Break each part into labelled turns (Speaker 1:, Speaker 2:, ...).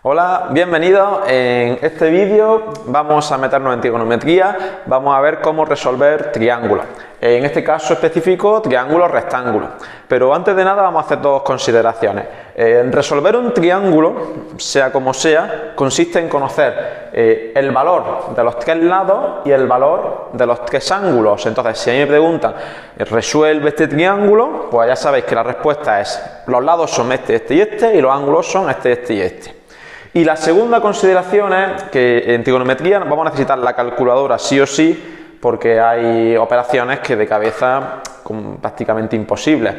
Speaker 1: Hola, bienvenidos. En este vídeo vamos a meternos en trigonometría, vamos a ver cómo resolver triángulos. En este caso específico, triángulos rectángulos. Pero antes de nada vamos a hacer dos consideraciones. Resolver un triángulo, sea como sea, consiste en conocer el valor de los tres lados y el valor de los tres ángulos. Entonces, si a mí me preguntan, ¿resuelve este triángulo? Pues ya sabéis que la respuesta es, los lados son este, este y este, y los ángulos son este, este y este. Y la segunda consideración es que en trigonometría vamos a necesitar la calculadora sí o sí, porque hay operaciones que de cabeza son prácticamente imposibles.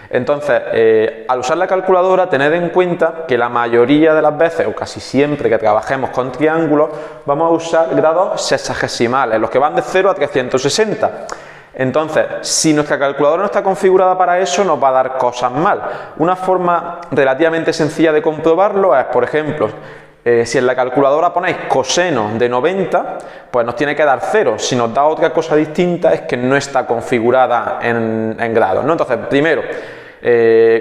Speaker 1: Entonces, al usar la calculadora, tened en cuenta que la mayoría de las veces, o casi siempre que trabajemos con triángulos, vamos a usar grados sexagesimales, los que van de 0 a 360. Entonces, si nuestra calculadora no está configurada para eso, nos va a dar cosas mal. Una forma relativamente sencilla de comprobarlo es, por ejemplo, si en la calculadora ponéis coseno de 90, pues nos tiene que dar 0. Si nos da otra cosa distinta, es que no está configurada en grados, ¿no? Entonces, primero,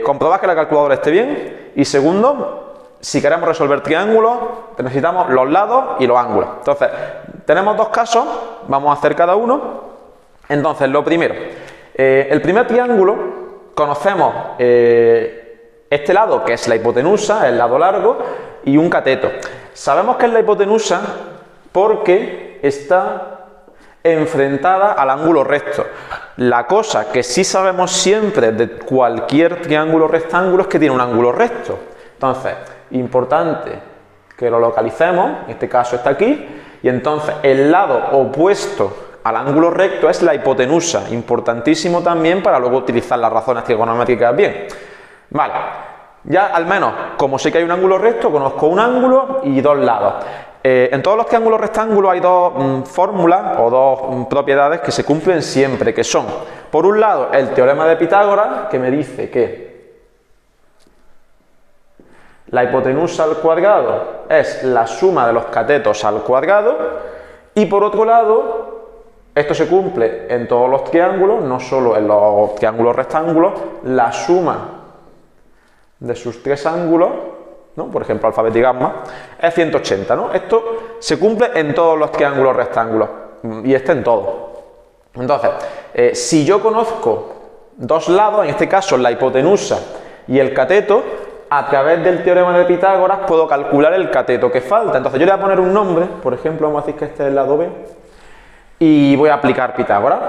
Speaker 1: comprobad que la calculadora esté bien. Y segundo, si queremos resolver triángulos, necesitamos los lados y los ángulos. Entonces, tenemos dos casos, vamos a hacer cada uno. Entonces, lo primero, el primer triángulo, conocemos este lado, que es la hipotenusa, el lado largo, y un cateto. Sabemos que es la hipotenusa porque está enfrentada al ángulo recto. La cosa que sí sabemos siempre de cualquier triángulo rectángulo es que tiene un ángulo recto. Entonces, importante que lo localicemos, en este caso está aquí, y entonces el lado opuesto al ángulo recto es la hipotenusa, importantísimo también para luego utilizar las razones trigonométricas bien. Vale, ya al menos, como sé que hay un ángulo recto, conozco un ángulo y dos lados. En todos los triángulos rectángulos hay dos fórmulas o dos propiedades que se cumplen siempre, que son, por un lado, el teorema de Pitágoras, que me dice que la hipotenusa al cuadrado es la suma de los catetos al cuadrado, y por otro lado, esto se cumple en todos los triángulos, no solo en los triángulos rectángulos, la suma de sus tres ángulos, ¿no? Por ejemplo, alfa, beta y gamma, es 180, ¿no? Esto se cumple en todos los triángulos rectángulos, y este en todos. Entonces, si yo conozco dos lados, en este caso la hipotenusa y el cateto, a través del teorema de Pitágoras puedo calcular el cateto que falta. Entonces, yo le voy a poner un nombre, por ejemplo, vamos a decir que este es el lado B, y voy a aplicar Pitágoras.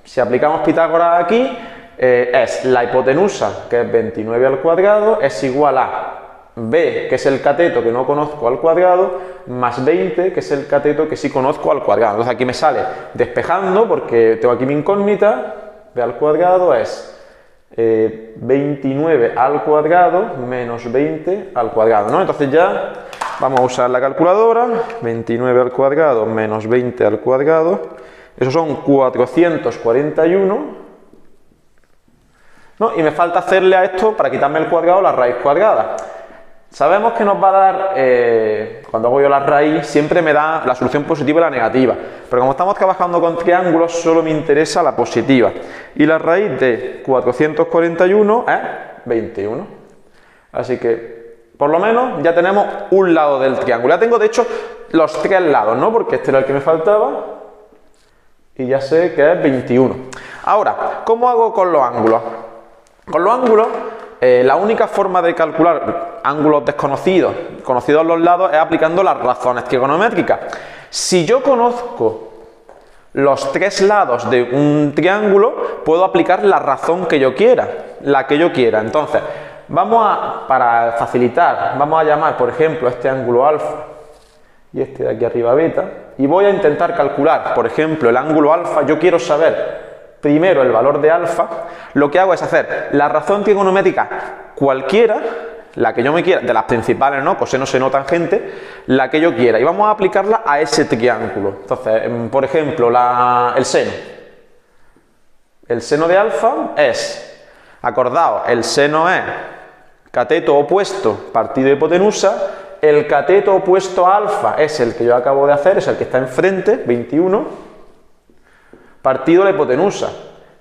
Speaker 1: Si aplicamos Pitágoras aquí, es la hipotenusa, que es 29 al cuadrado, es igual a B, que es el cateto que no conozco al cuadrado, más 20, que es el cateto que sí conozco al cuadrado. Entonces aquí me sale despejando, porque tengo aquí mi incógnita, B al cuadrado es 29 al cuadrado menos 20 al cuadrado, ¿no? Entonces ya vamos a usar la calculadora, 29 al cuadrado menos 20 al cuadrado, eso son 441, ¿no? Y me falta hacerle a esto, para quitarme el cuadrado, la raíz cuadrada. Sabemos que nos va a dar, cuando hago yo la raíz, siempre me da la solución positiva y la negativa, pero como estamos trabajando con triángulos, solo me interesa la positiva. Y la raíz de 441 es 21. Así que, por lo menos, ya tenemos un lado del triángulo. Ya tengo, de hecho, los tres lados, ¿no? Porque este era el que me faltaba. Y ya sé que es 21. Ahora, ¿cómo hago con los ángulos? Con los ángulos, la única forma de calcular ángulos desconocidos, conocidos los lados, es aplicando las razones trigonométricas. Si yo conozco los tres lados de un triángulo, puedo aplicar la razón que yo quiera, la que yo quiera. Entonces, para facilitar, vamos a llamar, por ejemplo, este ángulo alfa y este de aquí arriba beta, y voy a intentar calcular, por ejemplo, el ángulo alfa. Yo quiero saber primero el valor de alfa. Lo que hago es hacer la razón trigonométrica cualquiera, la que yo me quiera, de las principales, ¿no? Coseno, seno, tangente, la que yo quiera, y vamos a aplicarla a ese triángulo. Entonces, por ejemplo, el seno. El seno de alfa es, acordaos, el seno es cateto opuesto partido de hipotenusa. El cateto opuesto a alfa es el que yo acabo de hacer, es el que está enfrente, 21, partido de la hipotenusa,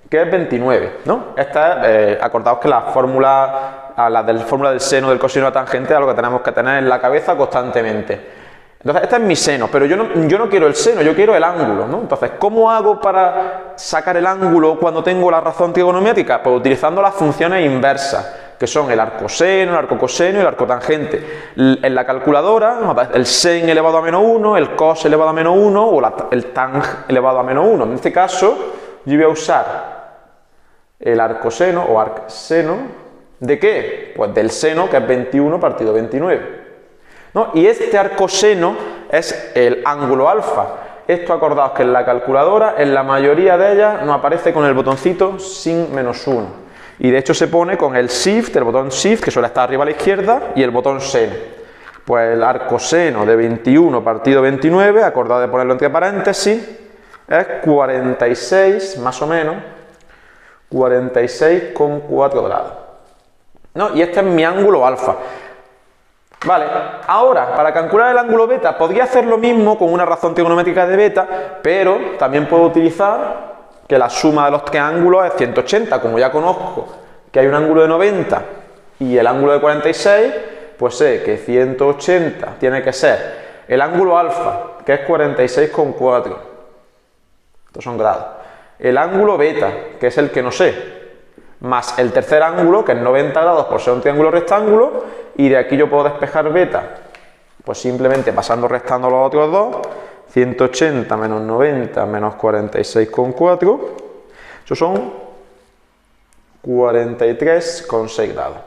Speaker 1: que es 29, ¿no? Esta es, acordaos que la fórmula a la fórmula del seno, del coseno, de la tangente, a lo que tenemos que tener en la cabeza constantemente. Entonces, este es mi seno, pero yo no quiero el seno, yo quiero el ángulo, ¿no? Entonces, ¿cómo hago para sacar el ángulo cuando tengo la razón trigonométrica? Pues utilizando las funciones inversas, que son el arcoseno, el arcocoseno y el arcotangente. En la calculadora, el sen elevado a menos 1, el cos elevado a menos 1 o el tang elevado a menos 1. En este caso, yo voy a usar el arcoseno o arcseno, ¿de qué? Pues del seno, que es 21 partido 29. ¿No? Y este arcoseno es el ángulo alfa. Esto acordaos que en la calculadora, en la mayoría de ellas, nos aparece con el botoncito sin menos 1. Y de hecho se pone con el shift, el botón shift, que suele estar arriba a la izquierda, y el botón seno. Pues el arcoseno de 21 partido 29, acordado de ponerlo entre paréntesis, es 46, más o menos, 46,4 grados. ¿No? Y este es mi ángulo alfa. Vale, ahora, para calcular el ángulo beta, podría hacer lo mismo con una razón trigonométrica de beta, pero también puedo utilizar que la suma de los triángulos es 180, como ya conozco que hay un ángulo de 90 y el ángulo de 46, pues sé que 180 tiene que ser el ángulo alfa, que es 46,4. Estos son grados. El ángulo beta, que es el que no sé, más el tercer ángulo, que es 90 grados por ser un triángulo rectángulo, y de aquí yo puedo despejar beta, pues simplemente pasando restando los otros dos, 180 menos 90 menos 46,4, eso son 43,6 grados.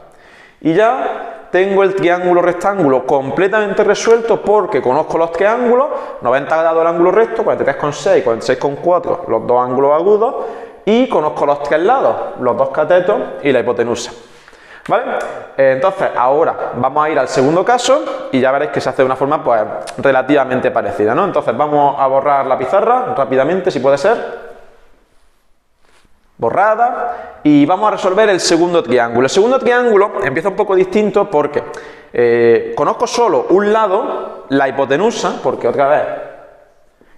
Speaker 1: Y ya tengo el triángulo rectángulo completamente resuelto porque conozco los triángulos, 90 grados el ángulo recto, 43,6, 46,4 los dos ángulos agudos, y conozco los tres lados, los dos catetos y la hipotenusa. ¿Vale? Entonces, ahora vamos a ir al segundo caso y ya veréis que se hace de una forma pues relativamente parecida, ¿no? Entonces vamos a borrar la pizarra rápidamente, si puede ser. Borrada. Y vamos a resolver el segundo triángulo. El segundo triángulo empieza un poco distinto porque conozco solo un lado, la hipotenusa, porque otra vez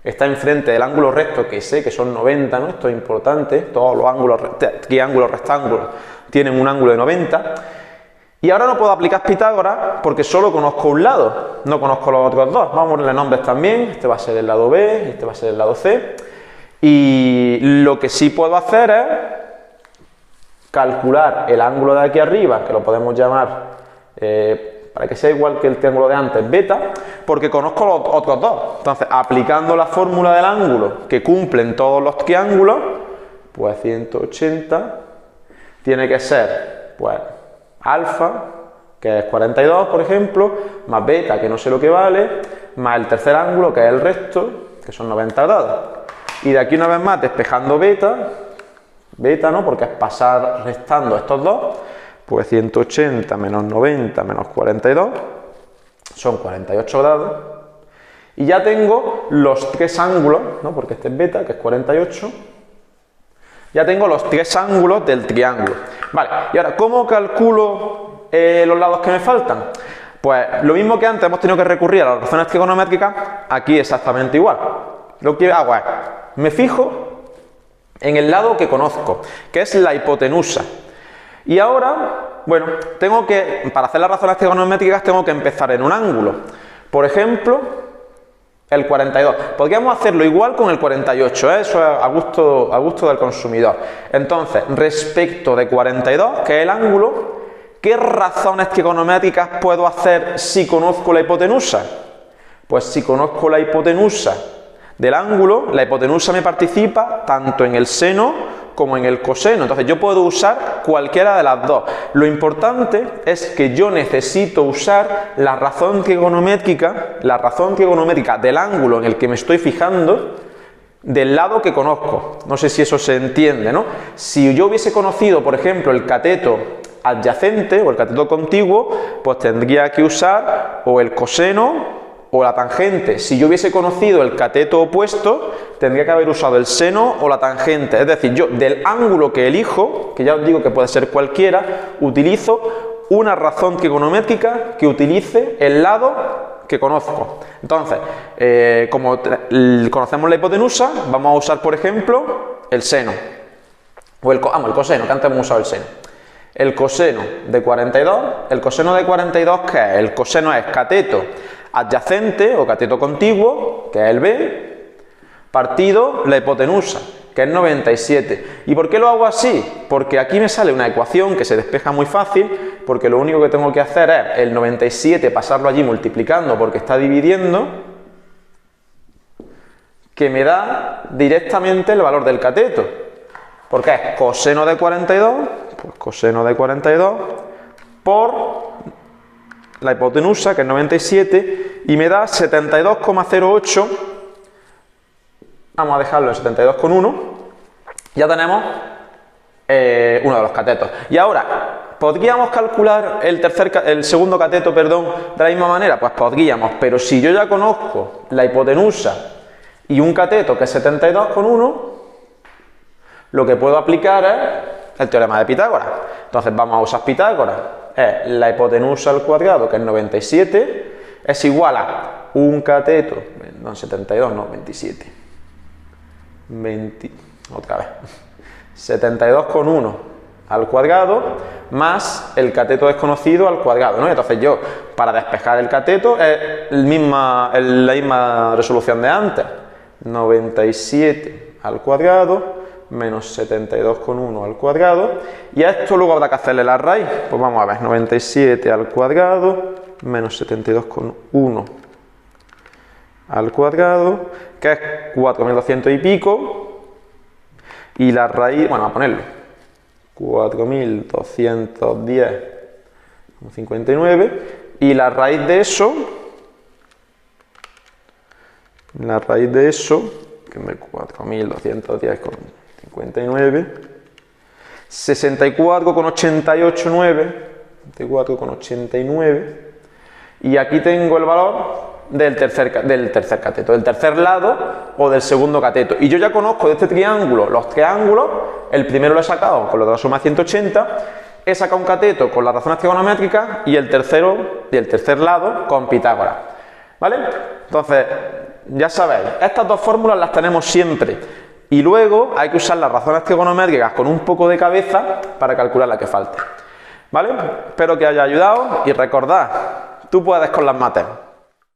Speaker 1: está enfrente del ángulo recto, que sé que son 90, ¿no? Esto es importante, todos los ángulos, triángulos, rectángulos tienen un ángulo de 90. Y ahora no puedo aplicar Pitágoras porque solo conozco un lado, no conozco los otros dos. Vamos a ponerle nombres también, este va a ser el lado B y este va a ser el lado C. Y lo que sí puedo hacer es calcular el ángulo de aquí arriba, que lo podemos llamar, para que sea igual que el triángulo de antes, beta, porque conozco los otros dos. Entonces, aplicando la fórmula del ángulo que cumplen todos los triángulos, pues 180 tiene que ser, pues, alfa, que es 42, por ejemplo, más beta, que no sé lo que vale, más el tercer ángulo, que es el recto, que son 90 grados. Y de aquí una vez más, despejando beta, ¿no? Porque es pasar restando estos dos, pues 180 menos 90 menos 42, son 48 grados. Y ya tengo los tres ángulos, ¿no? Porque este es beta, que es 48. Ya tengo los tres ángulos del triángulo. Vale, y ahora, ¿cómo calculo los lados que me faltan? Pues lo mismo que antes hemos tenido que recurrir a las razones trigonométricas, aquí exactamente igual. Lo que hago es, me fijo en el lado que conozco, que es la hipotenusa. Y ahora, bueno, para hacer las razones trigonométricas tengo que empezar en un ángulo. Por ejemplo, el 42. Podríamos hacerlo igual con el 48, ¿eh? Eso es a gusto del consumidor. Entonces, respecto de 42, que es el ángulo, ¿qué razones trigonométricas puedo hacer si conozco la hipotenusa? Pues si conozco la hipotenusa del ángulo, la hipotenusa me participa tanto en el seno como en el coseno. Entonces yo puedo usar cualquiera de las dos. Lo importante es que yo necesito usar la razón trigonométrica del ángulo en el que me estoy fijando del lado que conozco. No sé si eso se entiende, ¿no? Si yo hubiese conocido, por ejemplo, el cateto adyacente o el cateto contiguo, pues tendría que usar o el coseno o la tangente. Si yo hubiese conocido el cateto opuesto, tendría que haber usado el seno o la tangente. Es decir, yo del ángulo que elijo, que ya os digo que puede ser cualquiera, utilizo una razón trigonométrica que utilice el lado que conozco. Entonces, como conocemos la hipotenusa, vamos a usar, por ejemplo, el seno. O el coseno, que antes hemos usado el seno. el coseno de 42. ¿El coseno de 42 qué es? El coseno es cateto adyacente o cateto contiguo, que es el B, partido la hipotenusa, que es 97. ¿Y por qué lo hago así? Porque aquí me sale una ecuación que se despeja muy fácil, porque lo único que tengo que hacer es el 97 pasarlo allí multiplicando porque está dividiendo, que me da directamente el valor del cateto. Porque es coseno de 42, pues coseno de 42 por la hipotenusa, que es 97, y me da 72,08. Vamos a dejarlo en 72,1. Ya tenemos uno de los catetos. Y ahora, ¿podríamos calcular el segundo cateto, perdón, de la misma manera? Pues podríamos, pero si yo ya conozco la hipotenusa y un cateto que es 72,1, lo que puedo aplicar es el teorema de Pitágoras. Entonces vamos a usar Pitágoras. Es la hipotenusa al cuadrado, que es 97, es igual a un cateto, no 72, no, 27. Otra vez. 72,1 al cuadrado más el cateto desconocido al cuadrado, ¿no? Entonces yo, para despejar el cateto, es la misma resolución de antes. 97 al cuadrado menos 72,1 al cuadrado, y a esto luego habrá que hacerle la raíz. Pues vamos a ver, 97 al cuadrado menos 72,1 al cuadrado, que es 4.200 y pico, y la raíz, bueno, vamos a ponerlo, 4.210,59, y la raíz de eso, que es 4.210,59, 64,89, y aquí tengo el valor del tercer cateto, del tercer lado o del segundo cateto. Y yo ya conozco de este triángulo los triángulos. El primero lo he sacado con lo de la suma de 180, he sacado un cateto con las razones trigonométricas y el tercer lado con Pitágoras, ¿vale? Entonces, ya sabéis, estas dos fórmulas las tenemos siempre. Y luego hay que usar las razones trigonométricas con un poco de cabeza para calcular la que falte, ¿vale? Espero que haya ayudado y recordad, tú puedes con las mates.